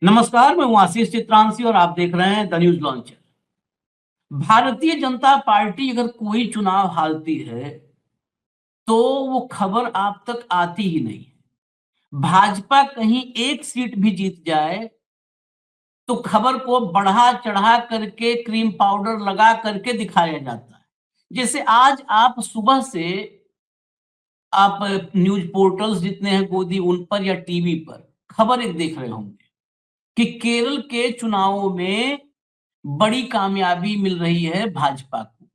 नमस्कार, मैं हूं आशीष चित्रांशी और आप देख रहे हैं the news launcher. Bharatiya Janata party अगर कोई चुनाव हारती है तो वो खबर आप तक आती ही नहीं है। भाजपा कहीं एक सीट भी जीत जाए तो खबर को बढ़ा चढ़ा करके क्रीम पाउडर लगा करके दिखाया जाता है। जैसे आज आप सुबह से आप न्यूज पोर्टल्स जितने हैं गोदी उन पर या टीवी पर खबर एक देख रहे होंगे कि केरल के चुनावों में बड़ी कामयाबी मिल रही है भाजपा को।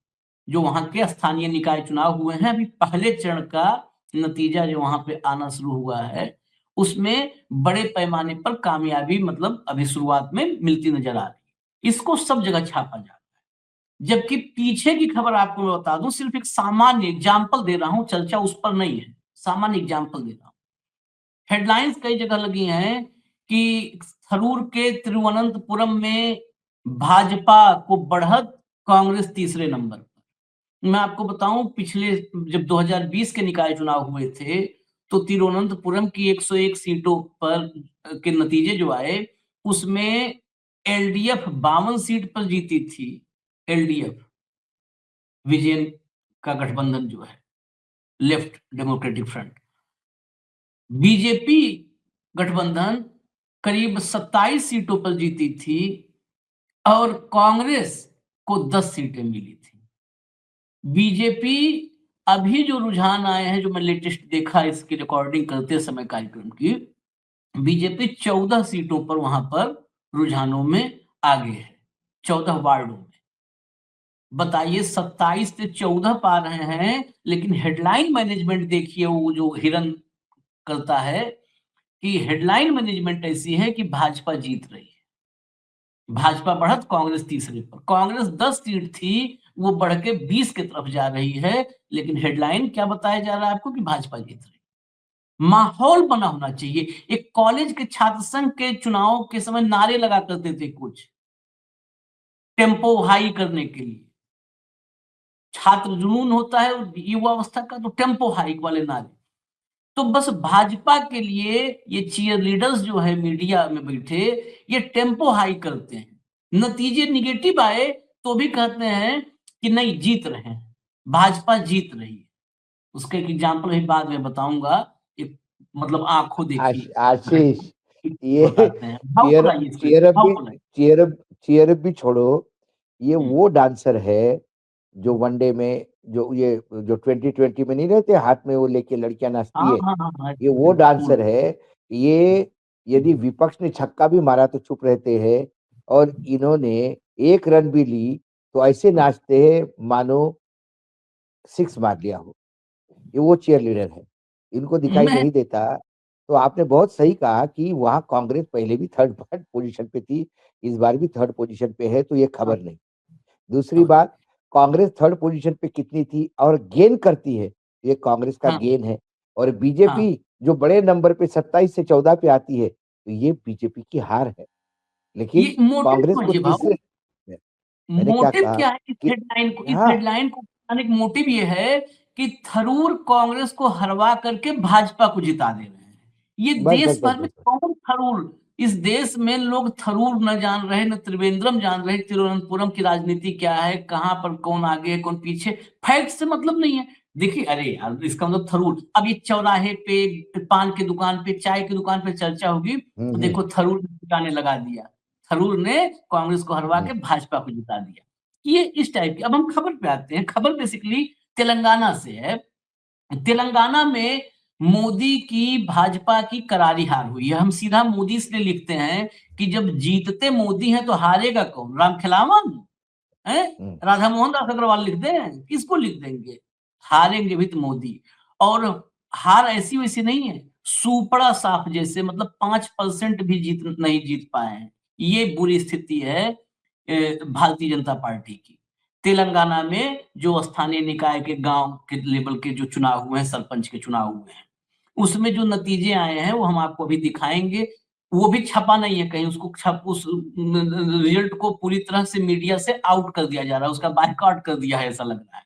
जो वहां के स्थानीय निकाय चुनाव हुए हैं, अभी पहले चरण का नतीजा जो वहां पे आना शुरू हुआ है, उसमें बड़े पैमाने पर कामयाबी मतलब अभी शुरुआत में मिलती नजर आ रही है। इसको सब जगह छापा जाता है। जबकि पीछे की खबर आपको मैं बता दूं, सिर्फ एक सामान्य एग्जाम्पल दे रहा हूं, चर्चा उस पर नहीं है, सामान्य एग्जाम्पल दे रहा हूं। हेडलाइंस कई जगह लगी हैं कि थरूर के तिरुवनंतपुरम में भाजपा को बढ़त, कांग्रेस तीसरे नंबर पर। मैं आपको बताऊं, पिछले जब 2020 के निकाय चुनाव हुए थे तो तिरुवनंतपुरम की 101 सीटों पर के नतीजे जो आए, उसमें एलडीएफ 52 सीट पर जीती थी। एलडीएफ, विजयन का गठबंधन जो है, लेफ्ट डेमोक्रेटिक फ्रंट। बीजेपी गठबंधन करीब 27 सीटों पर जीती थी और कांग्रेस को 10 सीटें मिली थी। बीजेपी, अभी जो रुझान आए हैं, जो मैं लेटेस्ट देखा इसकी रिकॉर्डिंग करते समय कार्यक्रम की, बीजेपी 14 सीटों पर वहां पर रुझानों में आगे है, 14 वार्डों में। बताइए, 27 से 14 पा रहे हैं, लेकिन हेडलाइन मैनेजमेंट देखिए, वो जो हिरन करता है कि हेडलाइन मैनेजमेंट ऐसी है कि भाजपा जीत रही है। भाजपा बढ़त, कांग्रेस तीसरे पर। कांग्रेस 10 सीट थी, वो बढ़ के 20 की तरफ जा रही है, लेकिन हेडलाइन क्या बताया जा रहा है आपको कि भाजपा जीत रही है। माहौल बना होना चाहिए। एक कॉलेज के छात्र संघ के चुनाव के समय नारे लगा करते थे कुछ, टेम्पो हाई करने के लिए। छात्र जुनून होता है युवा अवस्था का, तो टेम्पो हाइक वाले नारे। तो बस भाजपा के लिए ये चीयर लीडर्स जो है मीडिया में बैठे, ये टेम्पो हाई करते हैं। नतीजे निगेटिव आए तो भी कहते हैं कि नहीं, जीत रहे हैं, भाजपा जीत रही है। उसका एक एग्जाम्पल भी बाद में बताऊंगा। एक मतलब आंखों देखी आशीष, ये बताते हैं। भाव चीयर बुलाइए इसको, चीयरअप भाव भी बुलाइए। चीयरअप भी छोड़ो। ये हम्म, वो डांसर है जो वनडे में, जो 2020 में नहीं रहते, हाथ में वो लेके लड़कियां नाचती हाँ है। हाँ हाँ हाँ, ये वो डांसर फूल। है। ये यदि विपक्ष ने छक्का भी मारा तो चुप रहते हैं, और इन्होंने एक रन भी ली तो ऐसे नाचते हैं मानो सिक्स मार लिया हो। ये वो चीयर लीडर है, इनको दिखाई मैं नहीं देता। तो आपने बहुत सही कहा कि वहां कांग्रेस पहले भी थर्ड पोजीशन पे थी, इस बार भी थर्ड पोजीशन पे है, तो ये हाँ, खबर नहीं। दूसरी बात, कांग्रेस थर्ड पोजीशन पे कितनी थी और गेन करती है, ये कांग्रेस का हाँ, गेन है। और हाँ। बीजेपी जो बड़े नंबर पे 27 से 14 पे आती है, तो ये बीजेपी की हार है। लेकिन ये मोटिव कांग्रेस को समझिए भाव। तीसरे, मैंने क्या मोटिव कहा क्या है इस कि हेडलाइन को, इस हाँ, हेडलाइन को बनाने का मोटिव ये है कि थरूर कांग्रेस को हरवा करके भाजपा को जिता दे रहे हैं। ये बस बस देश बस भर में बस बस। कौन थरूर, इस देश में लोग थरूर न जान रहे, न त्रिवेंद्रम जान रहे, तिरुवनंतपुरम की राजनीति क्या है, कहां पर कौन आगे है कौन पीछे, फैक्ट से मतलब नहीं है। देखिए, अरे यार, इसका मतलब थरूर, अब ये चौराहे पे पान की दुकान पे, चाय की दुकान पे चर्चा होगी तो हम्म। देखो थरूर ने ठिकाने लगा दिया, थरूर ने कांग्रेस को हरवा हम्म। के भाजपा को जिता दिया। ये इस टाइप की। अब हम खबर पे आते हैं। खबर बेसिकली तेलंगाना से है। तेलंगाना में मोदी की भाजपा की करारी हार हुई है। हम सीधा मोदी इसलिए लिखते हैं कि जब जीतते मोदी हैं तो हारेगा कौन? राम खिलावन है? हम्म। राधा मोहन दास अग्रवाल लिख दें? किसको लिख देंगे? हारेंगे भी तो मोदी। और हार ऐसी वैसी नहीं है, सुपड़ा साफ जैसे, मतलब 5% भी नहीं जीत पाए हैं। ये बुरी स्थिति है भारतीय जनता पार्टी की। तेलंगाना में जो स्थानीय निकाय के गांव के लेवल के जो चुनाव हुए हैं, सरपंच के चुनाव हुए हैं, उसमें जो नतीजे आए हैं वो हम आपको अभी दिखाएंगे। वो भी छपा नहीं है कहीं, उसको छप उस रिजल्ट को पूरी तरह से मीडिया से आउट कर दिया जा रहा है, उसका बायकॉट कर दिया है, ऐसा लग रहा है।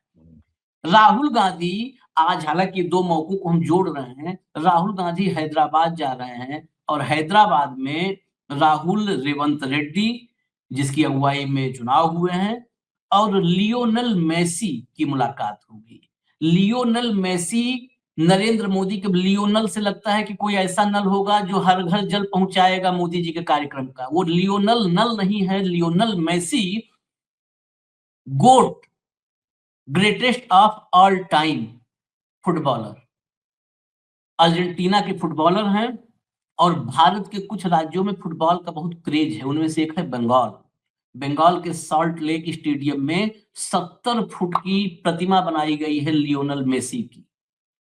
राहुल गांधी, आज हालांकि दो मौकों को हम जोड़ रहे हैं, राहुल गांधी हैदराबाद जा रहे हैं और हैदराबाद में राहुल रेवंत रेड्डी जिसकी अगुवाई में चुनाव हुए हैं, और लियोनेल मेसी की मुलाकात होगी। लियोनेल मेसी नरेंद्र मोदी के लियोनल से लगता है कि कोई ऐसा नल होगा जो हर घर जल पहुंचाएगा मोदी जी के कार्यक्रम का। वो लियोनल नल नहीं है, Lionel Messi GOAT, greatest of all time footballer, Argentina के फुटबॉलर हैं और भारत के कुछ राज्यों में फुटबॉल का बहुत क्रेज है। उनमें से एक है बंगाल। बंगाल के सॉल्ट लेक स्टेडियम में 70 फुट की प्रतिमा बनाई गई है लियोनेल मेसी की,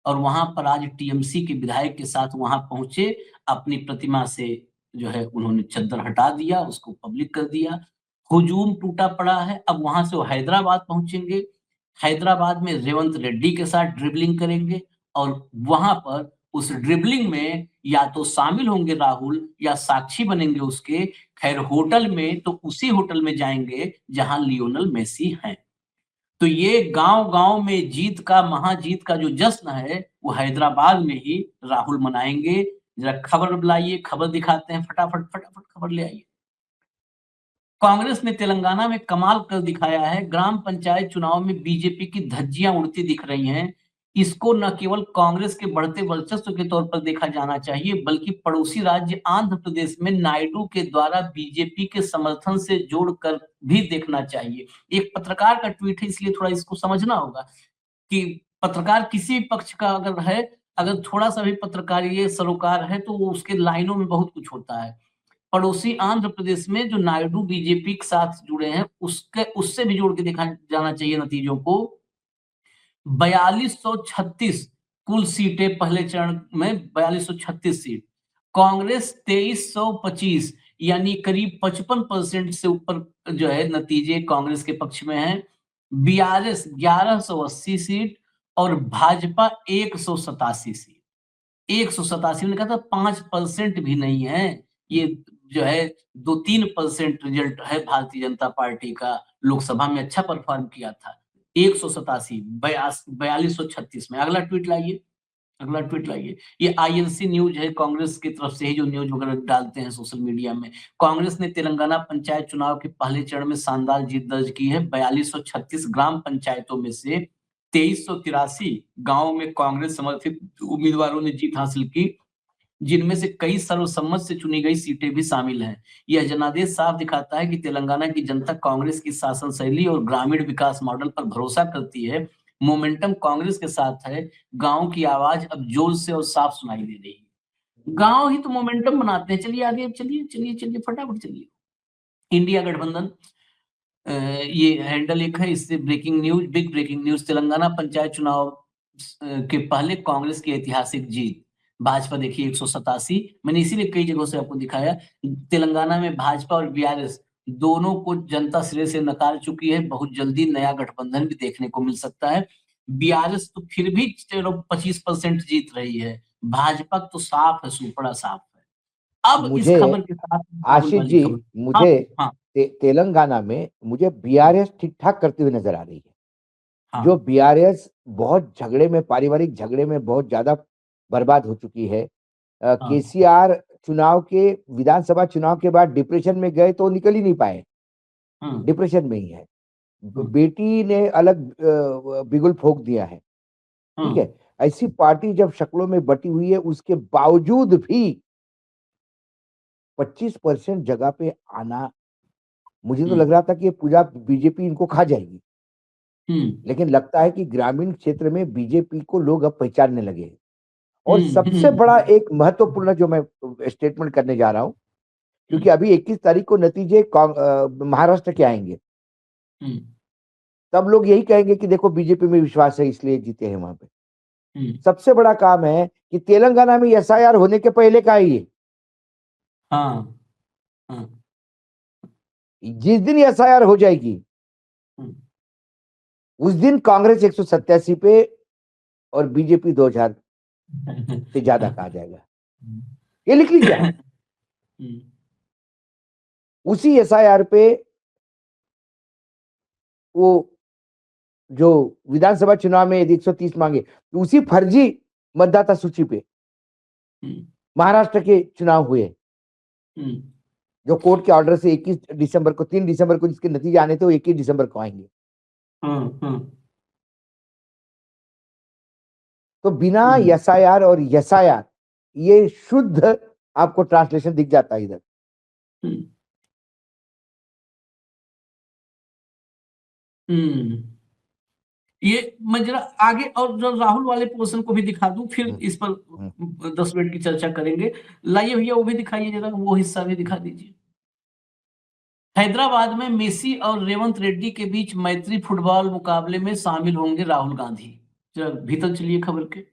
और वहां पर आज टीएमसी के विधायक के साथ वहां पहुंचे, अपनी प्रतिमा से जो है उन्होंने चद्दर हटा दिया, उसको पब्लिक कर दिया। हुजूम टूटा पड़ा है। अब वहां से वो हैदराबाद पहुंचेंगे, हैदराबाद में रेवंत रेड्डी के साथ ड्रिबलिंग करेंगे, और वहां पर उस ड्रिबलिंग में या तो शामिल होंगे राहुल या साक्षी बनेंगे उसके। खैर होटल में तो उसी होटल में जाएंगे जहां लियोनेल मेसी हैं। तो ये गांव-गांव में जीत का, महाजीत का जो जश्न है, वो हैदराबाद में ही राहुल मनाएंगे। जरा खबर लाइए, खबर दिखाते हैं, फटाफट फटाफट खबर ले आइए। कांग्रेस ने तेलंगाना में कमाल कर दिखाया है। ग्राम पंचायत चुनाव में बीजेपी की धज्जियां उड़ती दिख रही हैं। इसको न केवल कांग्रेस के बढ़ते वर्चस्व के तौर पर देखा जाना चाहिए, बल्कि पड़ोसी राज्य आंध्र प्रदेश में नायडू के द्वारा बीजेपी के समर्थन से जोड़कर भी देखना चाहिए। एक पत्रकार का ट्वीट है, इसलिए थोड़ा इसको समझना होगा कि पत्रकार किसी भी पक्ष का अगर है, अगर थोड़ा-सा भी पत्रकारीय सरोकार है, तो वो उसके लाइनों में बहुत कुछ होता है। पड़ोसी आंध्र प्रदेश में जो नायडू बीजेपी के साथ जुड़े हैं, उससे भी जोड़ के देखा जाना चाहिए नतीजों को। 4236 कुल सीटें पहले चरण में, 4236 सीट। कांग्रेस 2325, यानी करीब 55% से ऊपर जो है नतीजे कांग्रेस के पक्ष में हैं। बीआरएस 1180 सीट और भाजपा 187 सीट। 187 मैंने कहा था 5% भी नहीं है। ये जो है 2-3% रिजल्ट है भारतीय जनता पार्टी का। लोकसभा में अच्छा परफॉर्म किया था। 187 4236 में। अगला ट्वीट लाइए, अगला ट्वीट लाइए। ये आईएनसी न्यूज है, कांग्रेस की तरफ से ही जो न्यूज वगैरह डालते हैं सोशल मीडिया में। कांग्रेस ने तेलंगाना पंचायत चुनाव के पहले चरण में शानदार जीत दर्ज की है। 4236 ग्राम पंचायतों में से 2383 गांवों में कांग्रेस समर्थित उम्मीदवारों ने जीत हासिल की, जिनमें से कई सर्वसम्मत से चुनी गई सीटें भी शामिल हैं। यह जनादेश साफ दिखाता है कि तेलंगाना की जनता कांग्रेस की शासन शैली और ग्रामीण विकास मॉडल पर भरोसा करती है। मोमेंटम कांग्रेस के साथ है। गांव की आवाज अब जोर से और साफ सुनाई दे रही है। गांव ही तो मोमेंटम बनाते हैं। चलिए आगे, चलिए चलिए चलिए फटाफट चलिए। इंडिया गठबंधन, ये हैंडल एक है, इससे breaking news, big breaking news. Telangana panchayat चुनाव के पहले कांग्रेस की ऐतिहासिक जीत। भाजपा देखिए 187, मैंने इसीलिए कई जगहों से आपको दिखाया। तेलंगाना में भाजपा और बीआरएस दोनों को जनता सिरे से नकार चुकी है। बहुत जल्दी नया गठबंधन भी देखने को मिल सकता है। बीआरएस तो फिर भी 25% जीत रही है, भाजपा तो साफ है, सुपड़ा साफ है। अब इस मुझे खबर के साथ राहुल आशीष वाली जी, खबर। हाँ, मुझे हाँ, तेलंगाना में मुझे बीआरएस ठीक-ठाक करते हुए नज़र आ रही है। हाँ, जो बीआरएस बहुत झगड़े में, पारिवारिक झगड़े में बहुत ज़्यादा बर्बाद हो चुकी है। हाँ, केसीआर चुनाव के, विधानसभा चुनाव के बाद डिप्रेशन में गए तो निकल ही नहीं पाए, हुँ, डिप्रेशन में ही है। हुँ, बेटी ने अलग बिगुल फूँक दिया है, हुँ, ठीक है? ऐसी पार्टी जब शक्लों में बटी हुई है, उसके बावजूद भी 25% जगह पे आना, मुझे तो हुँ, लग रहा था कि ये पूरा बीजेपी इनको खा जाएगी। हुँ, लेकिन लगता है कि ग्रामीण क्षेत्र में बीजेपी को लोग अब पहचानने लगे हैं। और हुँ, सबसे बड़ा हुँ, एक महत्वपूर्ण जो मैं स्टेटमेंट करने जा रहा हूँ, हुँ, क्योंकि अभी 21 तारीख को नतीजे महाराष्ट्र के आएँगे। हुँ, तब लोग यही कहेंगे कि देखो बीजेपी में विश्वास है इसलिए जीते हैं वहाँ पे। हुँ, सबसे बड़ा काम है कि तेलंगाना में एसआईआर होने के पहले का है ये। हाँ, हाँ, जिस दिन एसआईआर हो जाएगी, हुँ, उस दिन कांग्रेस 187 पे और बीजेपी 2000 से ज़्यादा का आ जाएगा। ये लिख लीजिए आप। हुँ, उसी एसआईआर पे वो जो विधानसभा चुनाव में यदि 130 मांगे, तो उसी फर्जी मतदाता सूची पे हुँ, महाराष्ट्र के चुनाव हुए। हुँ, जो कोर्ट के ऑर्डर से 21 दिसंबर को 3 दिसंबर को जिसके नतीजे आने थे वो 21 दिसंबर को आएंगे। तो बिना एसआईआर और एसआईआर ये शुद्ध आपको ट्रांसलेशन दिख जाता है इधर। ये मैं जरा आगे और जो राहुल वाले पोर्शन को भी दिखा दूं, फिर इस पर 10 मिनट की चर्चा करेंगे। लाइए भैया वो भी दिखाइए, जरा वो हिस्सा भी दिखा दीजिए। हैदराबाद में मेसी और रेवंत रेड्डी के बीच मैत्री फुटबॉल मुकाबले में शामिल होंगे राहुल गांधी। जरा भीतर चलिए खबर के।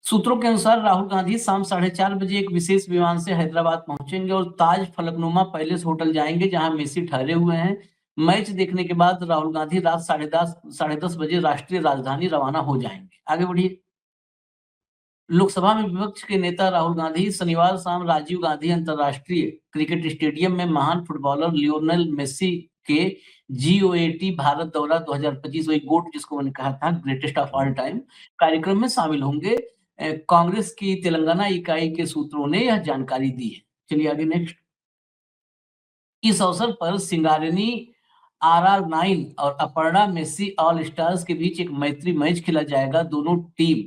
सूत्रों के अनुसार राहुल गांधी शाम 4:30 बजे एक विशेष विमान से हैदराबाद पहुंचेंगे और ताज फलकनुमा पैलेस होटल जाएंगे, जहां मेसी ठहरे हुए हैं। मैच देखने के बाद राहुल गांधी रात 10:30 बजे राष्ट्रीय राजधानी रवाना हो जाएंगे। आगे बढ़िए। लोकसभा में विपक्ष के नेता राहुल गांधी शनिवार शाम राजीव गांधी अंतर्राष्ट्रीय क्रिकेट स्टेडियम में महान फुटबॉलर लियोनेल मेसी के GOAT भारत दौरा 2025, वही गोट जिसको मैंने कहा था, ग्रेटेस्ट ऑफ ऑल टाइम, कार्यक्रम में शामिल होंगे। कांग्रेस की तेलंगाना इकाई के सूत्रों ने यह जानकारी दी है। चलिए आगे नेक्स्ट। इस अवसर पर सिंगारेनी RR9 और अपर्णा मेसी ऑल स्टार्स के बीच एक मैत्री मैच खेला जाएगा। दोनों टीम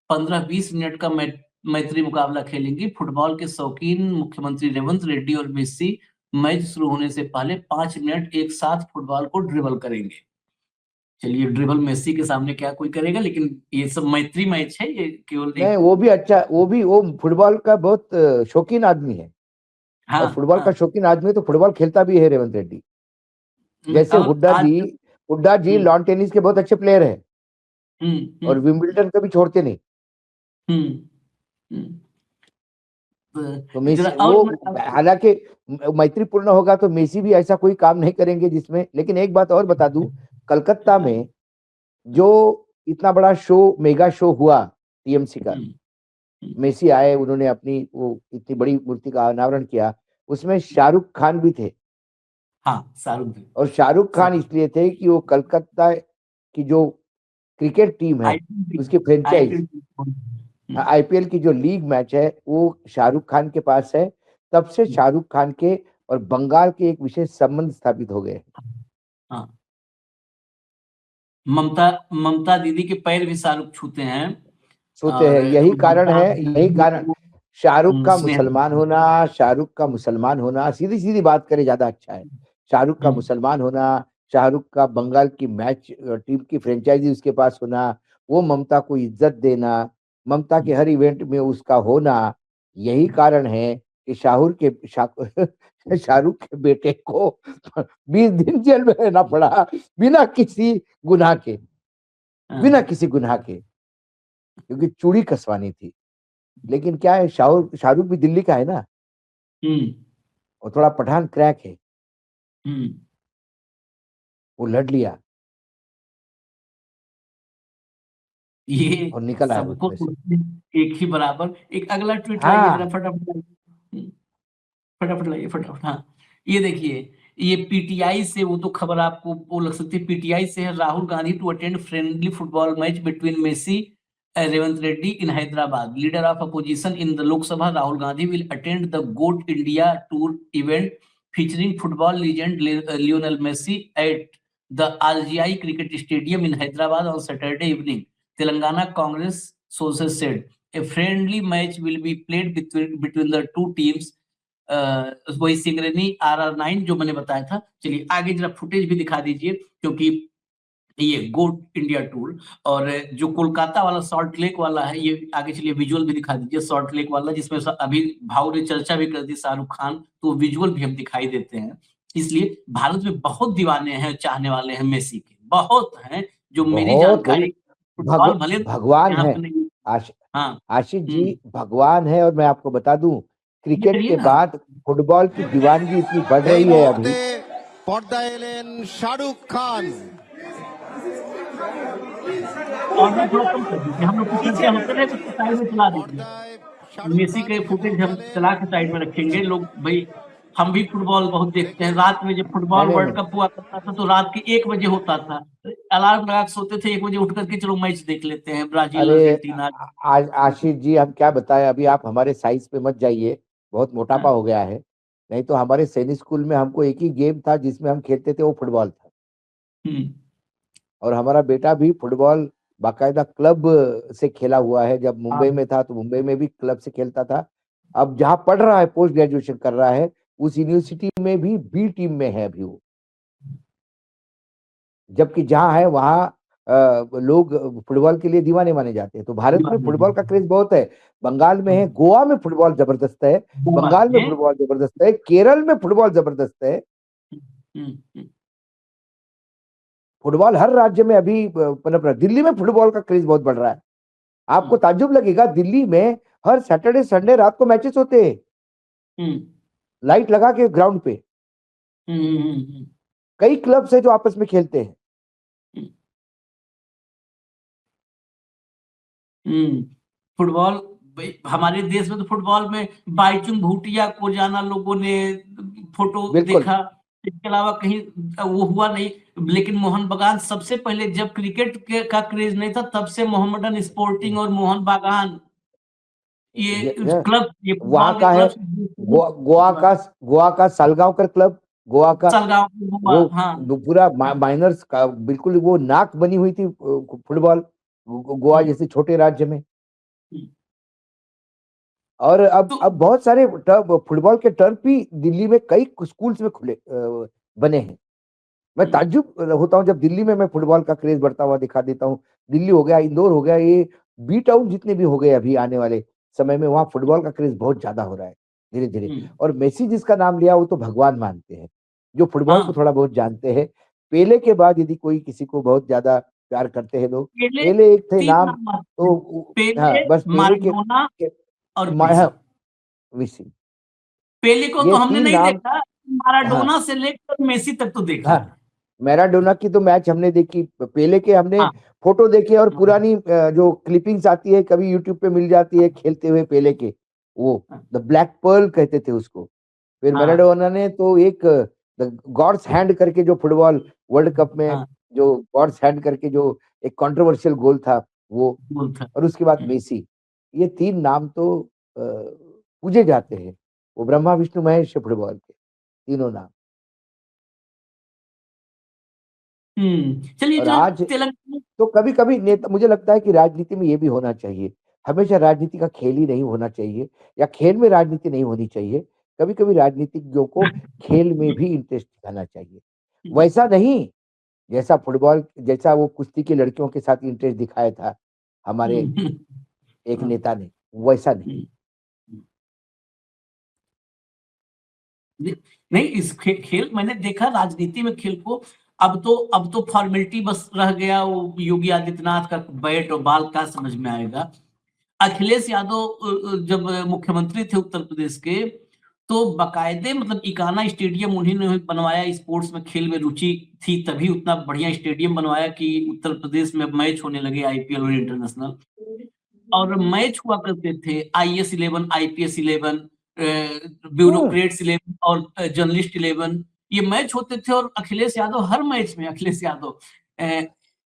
15-20 मिनट का मैत्री मुकाबला खेलेंगी। फुटबॉल के शौकीन मुख्यमंत्री रेवंत रेड्डी और मेसी मैच शुरू होने से पहले 5 मिनट एक साथ फुटबॉल को ड्रिबल करेंगे। चलिए, ड्रिबल मेसी के सामने क्या कोई करेगा, लेकिन ये सब मैत्री मैच है, ये केवल नहीं, वो भी अच्छा, वो फुटबॉल का बहुत शौकीन आदमी है। हाँ, और फुटबॉल का शौकीन आदमी तो फुटबॉल खेलता भी है रेवंत रेड्डी। जैसे हुड्डा जी लॉन टेनिस के बहुत अच्छे प्लेयर हैं और विंबलडन कभी छोड़ते नहीं। तो मेसी वो हालांकि मैत्रीपूर्ण होगा तो मेसी भी ऐसा कोई काम नहीं करेंगे जिसमें। लेकिन एक बात और बता दूं, कलकत्ता में जो इतना बड़ा शो, मेगा शो हुआ टीएमसी का, मेसी आए, उन्होंने अपनी वो इतनी बड़ी मूर्ति का अनावरण किया, उसमें शाहरुख खान भी थे। हाँ, शाहरुख भी। और शाहरुख खान इसलिए थे कि वो कलकत्ता की जो क्रिकेट टीम है उसकी फ्रेंचाइज आईपीएल की जो लीग मैच है वो शाहरुख खान के पास है। तब से शाहरुख खान के और बंगाल के एक विशेष संबंध स्थापित हो गए। हाँ, ममता दीदी के पैर भी शाहरुख छूते हैं। यही कारण शाहरुख का मुसलमान होना, शाहरुख का मुसलमान होना, सीधी सीधी बात करें ज्यादा अच्छा है। शाहरुख का मुसलमान होना, शाहरुख का बंगाल की मैच टीम की फ्रेंचाइजी उसके पास होना, वो ममता को इज्जत देना, ममता के हर इवेंट में उसका होना, यही कारण है कि शाहरुख के बेटे को 20 दिन जेल में रहना पड़ा बिना किसी गुनाह के, क्योंकि चूड़ी कसवानी थी। लेकिन क्या है, शाहरुख भी दिल्ली का है ना, और थोड़ा पठान क्रैक है, वो लड़ लिया ये और निकल आया सबको एक ही बराबर। एक अगला ट्वीट हाँ। लाइए जरा, फटाफट लाइए फटाफट। हाँ, ये देखिए, ये पीटीआई से, वो तो खबर आपको वो लग सकती है, पीटीआई से है। Rahul Gandhi to attend friendly football match between Messi Revanth Reddy in Hyderabad. Leader of opposition in the Lok Sabha Rahul Gandhi will attend the GOAT India tour event featuring football legend Lionel Messi at the RGI cricket stadium in Hyderabad on Saturday evening, Telangana Congress sources said. A friendly match will be played between the two teams. वही Singareni RR9 जो मैंने बताया था। चलिए आगे जरा footage भी दिखा दीजिए, क्योंकि ये गोट इंडिया टूर और जो कोलकाता वाला सॉल्ट लेक वाला है, ये आगे चलिए विजुअल भी दिखा दीजिए सॉल्ट लेक वाला, जिसमें अभी भाव ने चर्चा भी कर दी शाहरुख खान, तो विजुअल भी हम दिखाई देते हैं। इसलिए भारत में बहुत दीवाने हैं, चाहने वाले हैं मेसी के, बहुत हैं। जो मेरी जानकारी, भगवान है आशीष जी, भगवान है। और मैं आपको बता दूं, क्रिकेट के बाद फुटबॉल की दीवानगी इतनी बढ़ रही है अभी। पर्दा एलेन शाहरुख खान। और हम थोड़ा कम कर दीजिए, हम लोग चर्चा होते रहे, उसको साइड में चला दीजिए। मेसी के फुटेज हम चला के साइड में रखेंगे। लोग भाई, हम भी फुटबॉल बहुत देखते हैं। रात में जब फुटबॉल वर्ल्ड कप हुआ करता था तो रात के 1 बजे होता था, अलार्म लगा के सोते थे, 1 बजे उठ करके चलो मैच देख लेते हैं, ब्राजील अर्जेंटीना। आशीष जी, हम क्या बताएं, अभी आप हमारे साइज पे मत जाइए, बहुत मोटापा हो गया है। नहीं तो हमारे सैनिक स्कूल में हमको एक ही गेम था जिसमें हम खेलते थे, वो फुटबॉल था। हम्म, और हमारा बेटा भी फुटबॉल बाकायदा क्लब से खेला हुआ है। जब मुंबई हाँ, में था तो मुंबई में भी क्लब से खेलता था। अब जहाँ पढ़ रहा है, पोस्ट ग्रेजुएशन कर रहा है, उस यूनिवर्सिटी में भी बी टीम में है अभी वो। जबकि जहाँ है वहाँ लोग फुटबॉल के लिए दीवाने माने जाते हैं। तो भारत में फुटबॉल का क्रेज बहुत है। बंगाल में है, गोवा में फुटबॉल जबरदस्त है, गोवा बंगाल में में, फुटबॉल जबरदस्त है, केरल में फुटबॉल जबरदस्त है। हम्म, फुटबॉल हर राज्य में अभी पनप रहा है। दिल्ली में फुटबॉल का क्रेज बहुत बढ़ रहा है। आपको हम्म, ताज्जुब लगेगा, दिल्ली में हर सैटरडे संडे रात को मैचेस होते हैं, हम्म, लाइट लगा के ग्राउंड पे। हम्म, कई क्लब्स है जो आपस में खेलते हैं। हम्म, फुटबॉल, हमारे देश में तो फुटबॉल में बाईचुंग भूटिया को जाना लोगों ने फोटो बिल्कुल। देखा, इसके अलावा कहीं वो हुआ नहीं। लेकिन मोहन बागान सबसे पहले, जब क्रिकेट का क्रेज नहीं था, तब से मोहम्मदन स्पोर्टिंग और मोहन बागान, ये क्लब, ये वहां फुटबॉल के का है, क्लब गोवा का सालगांवकर क्लब, गोवा का। सलगांव गोवा, वो हाँ। पूरा माइनर्स का बिल्कुल वो नाक बनी हुई थी फुटबॉल, गोवा हम्म, जैसे छोटे राज्य में। हम्म। और तो अब बहुत सारे फुटबॉल के टर्फ भी दिल्ली में कई स्कूल्स में खुले बने हैं। मैं हम्म, ताज्जुब होता हूँ जब दिल्ली में मैं फुटबॉल का क्रेज बढ़ता हुआ दिखा देता हूँ। दिल्ली हो गया, इंदौर हो गया, ये बी टाउन जितने भी हो गए अभी आने वाले समय में, वहाँ फुटबॉल का क्रेज बहुत ज्यादा हो रहा है धीरे धीरे। हम्म, और मेसी जिसका नाम लिया वो तो भगवान मानते हैं, जो फुटबॉल को हाँ। थोड़ा बहुत जानते हैं। पेले के बाद यदि कोई किसी को बहुत ज्यादा प्यार करते हैं लोग, पेले, पेले एक थे 3 नाम। नाम आते हैं, तो पेले, हाँ, बस पेले माराडोना और मेसी। हाँ, मेसी, पेले को ये तो हमने तीन नहीं नाम। देखा, हाँ माराडोना से लेकर मेसी तक तो देखा है। हाँ, मैराडोना की तो मैच हमने देखी, पेले के हमने हाँ, फोटो देखे, और हाँ, पुरानी जो क्लिपिंग्स आती है कभी यूट्यूब पे मिल जाती है खेलते हुए पेले के, वो हाँ, द ब्लैक पर्ल कहते थे उसको। फिर हाँ, मैराडोना ने तो एक द गॉड्स हैंड करके जो फुटबॉल वर्ल्ड कप में, हाँ, जो गॉड्स हैंड करके जो एक कंट्रोवर्शियल गोल था वो। बोल था। और उसके बाद मेसी। ये तीन नाम तो पूजे जाते हैं। वो ब्रह्मा विष्णु महेश है फुटबॉल के तीनों नाम। चलिए और जनाब, आज तेलंगाना। तो कभी कभी नेता, मुझे लगता है कि राजनीति में ये भी होना चाहिए। हमेशा राजनीति का खेल ही नहीं होना चाहिए, या खेल में राजनीति नहीं होनी चाहिए। कभी कभी राजनीतिज्ञों को खेल में भी इंटरेस्ट दिखाना चाहिए। वैसा नहीं जैसा फुटबॉल, जैसा वो कुश्ती की लड़कियों के साथ इंटरेस्ट दिखाया था हमारे एक हाँ, नेता ने, वैसा नहीं। नहीं, इस खेल मैंने देखा, राजनीति में खेल को। अब तो फॉर्मेलिटी बस रह गया, वो योगी आदित्यनाथ का बैट और बॉल का समझ में आएगा। अखिलेश यादव जब मुख्यमंत्री थे उत्तर प्रदेश के, तो बाकायदे मतलब इकाना स्टेडियम उन्हीं ने बनवाया। स्पोर्ट्स में, खेल में रुचि थी तभी उतना बढ़िया स्टेडियम बनवाया कि उत्तर प्रदेश में मैच होने लगे, आईपीएल और इंटरनेशनल। और मैच हुआ करते थे, IAS 11, IPS 11, हम्म, ब्यूरोक्रेट्स 11 और जर्नलिस्ट 11, ये मैच होते थे। और अखिलेश यादव हर मैच में, अखिलेश यादव अ,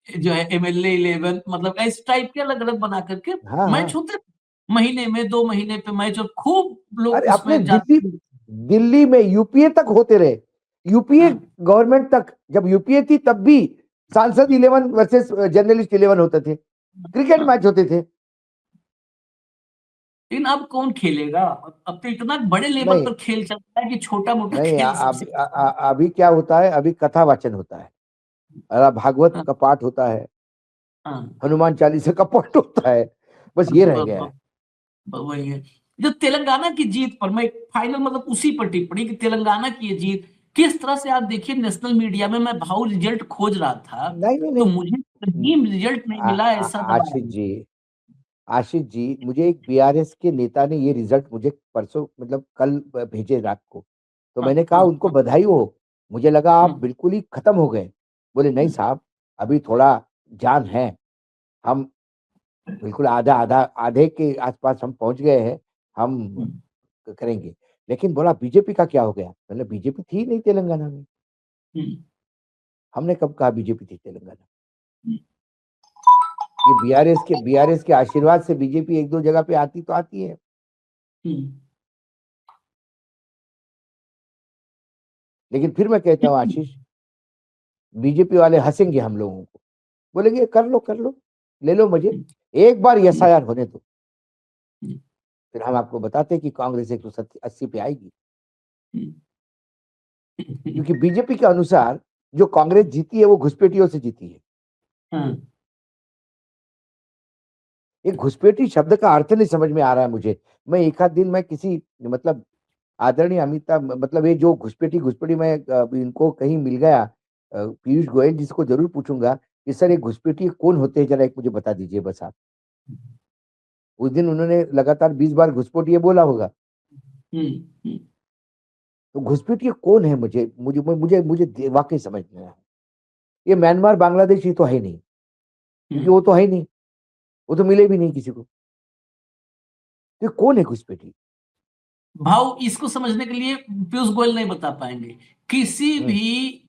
जो है MLA 11, मतलब इस टाइप के अलग अलग बना करके हाँ मैच हाँ। होते थे। महीने में 2 महीने पे मैच, और खूब लोग अरे अपने उसमें दिल्ली, जाते थे। दिल्ली में यूपीए तक होते रहे। यूपीए हाँ, गवर्नमेंट तक, जब यूपीए थी तब भी सांसद 11 वर्सेस जर्नलिस्ट 11 होते थे, क्रिकेट हाँ। मैच होते थे। लेकिन अब कौन खेलेगा? अब तो इतना बड़े लेवल नहीं पर खेल चलता है कि छोटा मोटा नहीं, खेल सबसे। अभी क्या होता है, अभी कथा वाचन होता है, भागवत हाँ, का पाठ होता है, हाँ। हनुमान चालीसा का पाठ होता है। बस ये रह गया है। वही है। जो तेलंगाना की जीत पर मैं फाइनल, मतलब उसी पर टिप्पणी कि तेलंगाना की ये जीत किस तरह से, आप देखिए नेशनल मीडिया में, मैं भाव रिजल्ट खोज रहा था, नहीं नहीं तो नहीं। मुझे कहीं रिजल्ट नहीं मिला, ऐसा दबाया आशीष नहीं। जी, आशीष जी, मुझे एक बीआरएस के नेता ने ये रिजल्ट मुझे परसों, मतलब कल भेजे रात को। तो हाँ, मैंने कहा हाँ, उनको हाँ, बधाई हो। मुझे लगा आप हम्म, बिल्कुल ही खत्म हो गए। बोले नहीं हम्म, साहब, अभी थोड़ा जान है। हम बिल्कुल आधा आधा आधे के आसपास हम पहुंच गए हैं। हम हम्म, करेंगे। लेकिन बोला बीजेपी का क्या हो गया? मतलब बीजेपी थी नहीं तेलंगाना में। हम्म, हमने कब कहा बीजेपी थी तेलंगाना? हम्म, ये बीआरएस के आशीर्वाद से बीजेपी एक दो जगह पे आती तो आती है। हम्म। लेकिन फिर मैं कहता हूँ आशीष, बीजेपी वाले हंसेंगे हम लोगों को, बोलेंगे कर लो, ले लो मजे, एक बार एसआईआर होने दो, फिर हम आपको बताते हैं कि कांग्रेस 180 पे आएगी। क्योंकि बीजेपी के अनुसार जो कांग्रेस जीती है वो घुसपैठियों से जीती है। ये घुसपैठी शब्द का अर्थ नहीं समझ में आ रहा है मुझे। मैं एक आध दिन में किसी मतलब आदरणीय अमिताभ मतलब ये जो घुसपैठी घुसपैठी मैं इनको कहीं मिल गया पीयूष गोयल जिसको जरूर पूछूंगा कि सर ये घुसपैठी कौन होते हैं, जरा एक मुझे बता दीजिए बस आप। उस दिन उन्होंने लगातार 20 बार घुसपैठी बोला होगा। तो घुसपैठी कौन है, मुझे मुझे मुझे मुझे वाकई समझ नहीं आया। ये म्यांमार बांग्लादेश ही तो है नहीं, क्योंकि वो तो है नहीं, वो तो मिले भी नहीं किसी को। तो कौन है घुसपैठी? भाव इसको समझने के लिए पीयूष गोयल नहीं बता पाएंगे। किसी भी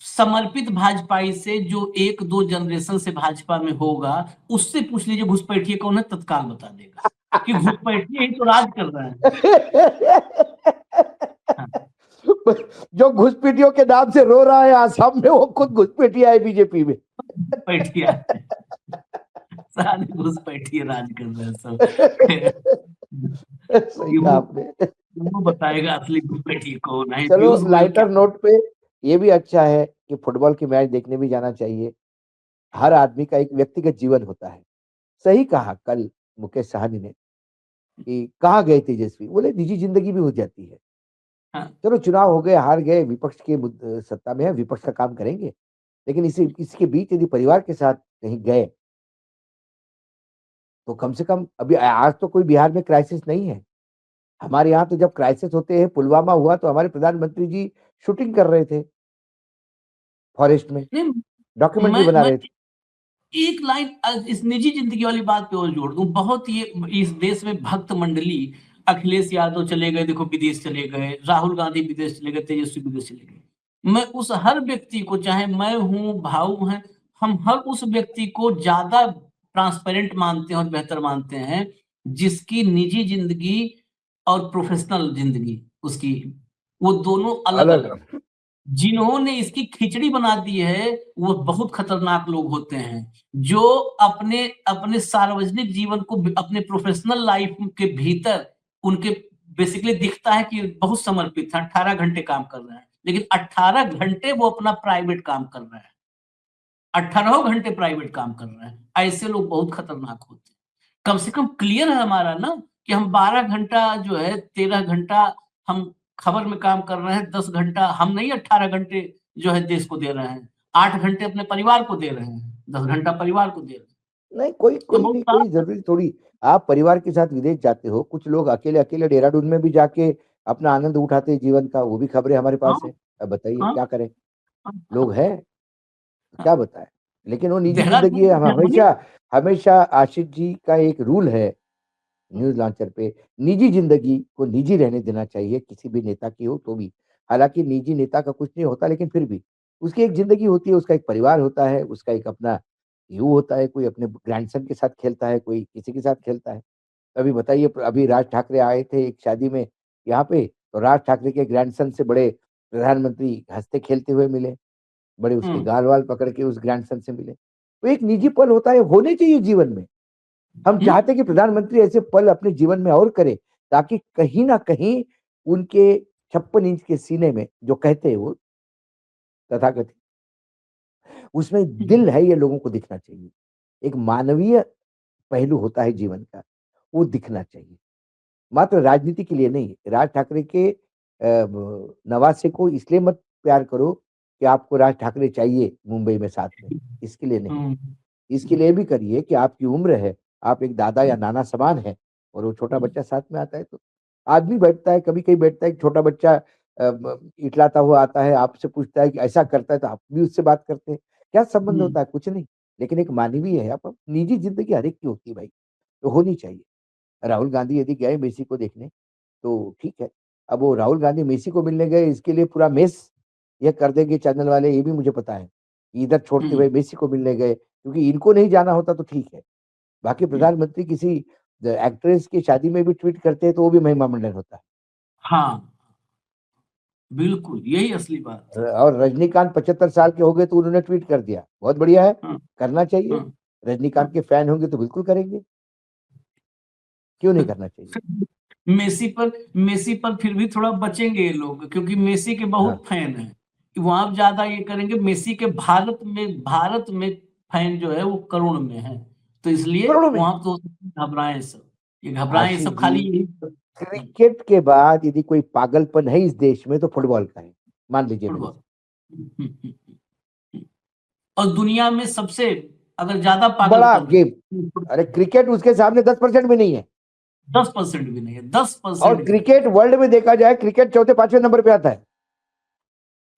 समर्पित भाजपाई से जो 1-2 जनरेशन से भाजपा में होगा, उससे पूछ लीजिए घुसपैठिए कौन है, तत्काल बता देगा कि घुसपैठिए ही तो राज कर रहे हैं। हाँ। जो घुसपैठियों के नाम से रो रहा है आसाम में, वो खुद घुसपैठिया है बीजेपी में। घुसपैठिया सारे घुसपैठिए राज कर रहे हैं सब। सही कहा आपने। वो बताएगा असली घुसपैठिए कौन है। चलो पीयूष गोयल क्या? लाइटर नोट पे ये भी अच्छा है कि फुटबॉल की मैच देखने भी जाना चाहिए। हर आदमी का एक व्यक्तिगत जीवन होता है। सही कहा कल मुकेश साहनी ने कि कहाँ गए तेजस्वी, बोले निजी जिंदगी भी हो जाती है। हाँ। चलो चुनाव हो गए, हार गए, विपक्ष के सत्ता में है, विपक्ष का काम करेंगे, लेकिन इसके बीच यदि परिवार के साथ कहीं गए तो कम से कम अभी आज तो कोई बिहार में क्राइसिस नहीं है। हमारे यहाँ तो जब क्राइसिस होते हैं, पुलवामा हुआ तो हमारे प्रधानमंत्री जी शूटिंग कर रहे थे फॉरेस्ट में, नहीं, डॉक्यूमेंट्री बना मैं रहे थे। एक लाइन इस निजी जिंदगी वाली बात पे और जोड़ दूं। बहुत ये इस देश में भक्त मंडली, अखिलेश यादव चले गए, देखो विदेश चले गए, राहुल गांधी विदेश चले गए, तेजस्वी विदेश चले गए। मैं उस हर व्यक्ति को, चाहे मैं हूं, भाऊ हैं, हम हर उस व्यक्ति को ज्यादा ट्रांसपेरेंट मानते हैं और बेहतर मानते हैं जिसकी निजी जिंदगी और प्रोफेशनल जिंदगी उसकी, वो दोनों अलग अलग अलग। जिन्होंने इसकी खिचड़ी बना दी है वो बहुत खतरनाक लोग होते हैं, जो अपने अपने सार्वजनिक जीवन को अपने प्रोफेशनल लाइफ के भीतर उनके बेसिकली दिखता है कि बहुत समर्पित है, 18 घंटे काम कर रहे हैं, लेकिन 18 घंटे वो अपना प्राइवेट काम कर रहे हैं, 18 घंटे प्राइवेट काम कर रहे हैं। ऐसे लोग बहुत खतरनाक होते हैं। कम से कम क्लियर है हमारा ना कि हम 12 घंटा जो है, 13 घंटा हम खबर में काम कर रहे हैं, 10 घंटा हम नहीं, 18 घंटे जो है देश को दे रहे हैं, 8 घंटे अपने परिवार को दे रहे हैं, 10 घंटा परिवार को दे रहे हैं। नहीं, कोई तो कोई बहुत नहीं, साफ कोई जरूरी थोड़ी आप परिवार के साथ विदेश जाते हो। कुछ लोग अकेले अकेले देहरादून में भी जाके अपना आनंद उठाते हैं जीवन का, वो भी खबरें हमारे हाँ, पास है। अब बताइए हाँ, क्या करें, हाँ, लोग हाँ, हैं, क्या हाँ। बताएं। लेकिन वो निजी जिंदगी है। देहरादून हम जर्मनी। हमेशा हमेशा आशीष जी का एक रूल है न्यूज लॉन्चर पे, निजी जिंदगी को निजी रहने देना चाहिए, किसी भी नेता की हो तो भी। हालांकि निजी नेता का कुछ नहीं होता, लेकिन फिर भी उसकी एक जिंदगी होती है, उसका एक परिवार होता है, उसका एक अपना व्यू होता है। कोई अपने ग्रैंडसन के साथ खेलता है, कोई किसी के साथ खेलता है। अभी बताइए, अभी राज ठाकरे आए थे एक शादी में यहाँ पे, तो राज ठाकरे के ग्रैंडसन से बड़े प्रधानमंत्री हंसते खेलते हुए मिले, बड़े उसके गाल वाल पकड़ के उस ग्रैंडसन से मिले। तो एक निजी पल होता है, होने चाहिए जीवन में। हम चाहते हैं कि प्रधानमंत्री ऐसे पल अपने जीवन में और करे, ताकि कहीं ना कहीं उनके 56 इंच के सीने में जो कहते हैं वो तथाकथित, उसमें दिल है, ये लोगों को दिखना चाहिए। एक मानवीय पहलू होता है जीवन का, वो दिखना चाहिए, मात्र राजनीति के लिए नहीं। राज ठाकरे के नवासे को इसलिए मत प्यार करो कि आपको राज ठाकरे चाहिए मुंबई में साथ में, इसके लिए नहीं। इसके लिए भी करिए कि आपकी उम्र है, आप एक दादा या नाना समान है, और वो छोटा बच्चा साथ में आता है तो आदमी बैठता है, कभी कभी बैठता है, छोटा बच्चा इटलाता हुआ आता है, आपसे पूछता है कि ऐसा करता है, तो आप भी उससे बात करते हैं। क्या संबंध होता है? कुछ नहीं, लेकिन एक मानवीय है। आप निजी जिंदगी हर एक की होती है भाई, तो होनी चाहिए। राहुल गांधी यदि गए मेसी को देखने तो ठीक है। अब वो राहुल गांधी मेसी को मिलने गए, इसके लिए पूरा मेस ये कर देंगे चैनल वाले, ये भी मुझे पता है। इधर छोड़ते हुए मेसी को मिलने गए, क्योंकि इनको नहीं जाना होता तो ठीक है। बाकी प्रधानमंत्री किसी एक्ट्रेस की शादी में भी ट्वीट करते हैं तो वो भी महिमा मंडन होता है। हाँ, बिल्कुल यही असली बात है। और रजनीकांत 75 साल के हो गए तो उन्होंने ट्वीट कर दिया, बहुत बढ़िया है, हाँ, करना चाहिए। हाँ, रजनीकांत के फैन होंगे तो बिल्कुल करेंगे, क्यों नहीं करना चाहिए? मेसी पर फिर भी थोड़ा बचेंगे ये लोग, क्योंकि मेसी के हाँ, बहुत फैन हैं। वहां ज्यादा ये करेंगे, मेसी के भारत में फैन जो है वो करोड़ में है, तो इसलिए करोड़ों में। वहां तो घबराए सब, ये घबराए आशीष सब जी, खाली यही क्रिकेट के बाद यदि कोई पागलपन है इस देश में तो फुटबॉल का है, मान लीजिए मेरे से। फुटबॉल। और दुनिया में सबसे अगर ज्यादा बड़ा पागलपन है, गेम, अरे क्रिकेट उसके सामने 10% भी नहीं है। 10% भी नहीं है, 10% और भी नहीं। क्रिकेट वर्ल्ड में देखा जाए, क्रिकेट चौथे पांचवें नंबर पे आता है।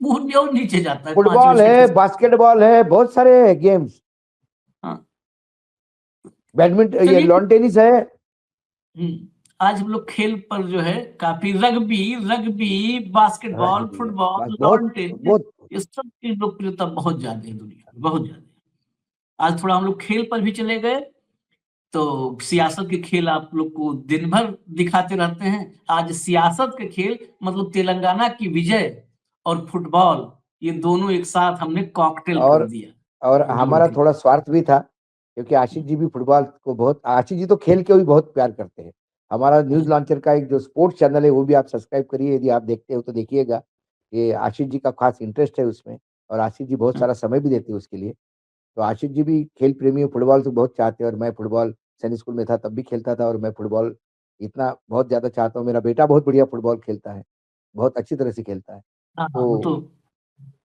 वो और नीचे जाता है, पांचवें फुटबॉल छठे है, से। बास्केटबॉल है, बहुत सारे गेम्स, हाँ, बैडमिंटन, ये चलिए। लॉन टेनिस है। आज हम लोग खेल पर जो है काफी रग्बी, बास्केटबॉल, रग्बी है, बस फुटबॉल, लॉन बहुत टेनिस, बहुत। ये सब की लोकप्रियता बहुत ज्यादा है दुनिया में, बहुत ज्यादा। आज थोड़ा हम लोग खेल पर भी चले गए, तो सियासत के खेल आप लोग को दिन भर दिखाते रहते हैं। आज सियासत के खेल मतलब तेलंगाना की विजय और फुटबॉल, ये दोनों एक साथ हमने कॉकटेल कर और दिया, और जोड़ हमारा के। थोड़ा स्वार्थ भी था, क्योंकि आशीष जी भी फुटबॉल को बहुत, आशीष जी तो खेल के भी बहुत प्यार करते हैं। हमारा न्यूज लॉन्चर का एक जो स्पोर्ट्स चैनल है वो भी आप सब्सक्राइब करिए, यदि आप देखते हो तो देखिएगा। ये आशीष जी का खास इंटरेस्ट है उसमें, और आशीष जी बहुत सारा समय भी देते हैं उसके लिए। तो आशीष जी भी खेल प्रेमी है, फुटबॉल तो बहुत चाहते हैं, और मैं फुटबॉल सैनिक स्कूल में था तब भी खेलता था, और मैं फुटबॉल इतना बहुत ज्यादा चाहता हूँ। मेरा बेटा बहुत बढ़िया फुटबॉल खेलता है, बहुत अच्छी तरह से खेलता है। हाँ, वो तो तो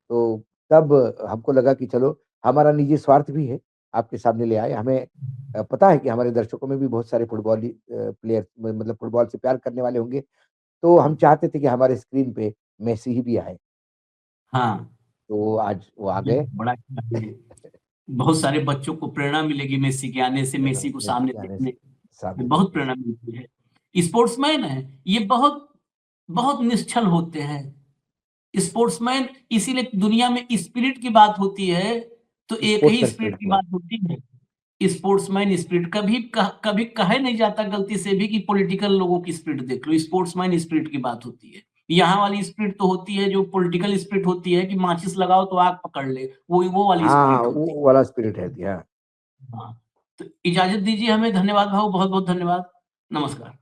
तो तब हमको लगा कि चलो, हमारा निजी स्वार्थ भी है, आपके सामने ले आए। हमें पता है कि हमारे दर्शकों में भी बहुत सारे फुटबॉली प्लेयर, मतलब फुटबॉल से प्यार करने वाले होंगे। तो हम चाहते थे कि हमारे स्क्रीन पे मेसी ही भी आए, हाँ, तो आज वो आ गए। बड़ा बहुत सारे बच्चों को प्रेरणा मिलेगी मेसी के आने से, मेसी को मेसी सामने के आने से देखने सामने में बहुत देखने से। प्रेरणा मिलती है। स्पोर्ट्समैन है ये, बहुत बहुत निश्चल होते हैं स्पोर्ट्समैन, इसीलिए दुनिया में स्पिरिट की बात होती है तो एक स्पोर्ट्स ही का स्पिरिट स्पिरिट की हुआ। बात होती है, स्पोर्ट्समैन स्पिरिट। कभी कहे नहीं जाता गलती से भी कि पॉलिटिकल लोगों की स्पिरिट देख लो, स्पोर्ट्समैन स्पिरिट की बात होती है। यहाँ वाली स्पिरिट तो होती है जो पॉलिटिकल स्पिरिट होती है कि माचिस लगाओ तो आग पकड़ ले, वो वाली हाँ, स्पिरिट होती वो वाला स्पिरिट है, हाँ। है। हाँ, तो इजाजत दीजिए हमें, धन्यवाद भाऊ, बहुत बहुत धन्यवाद, नमस्कार।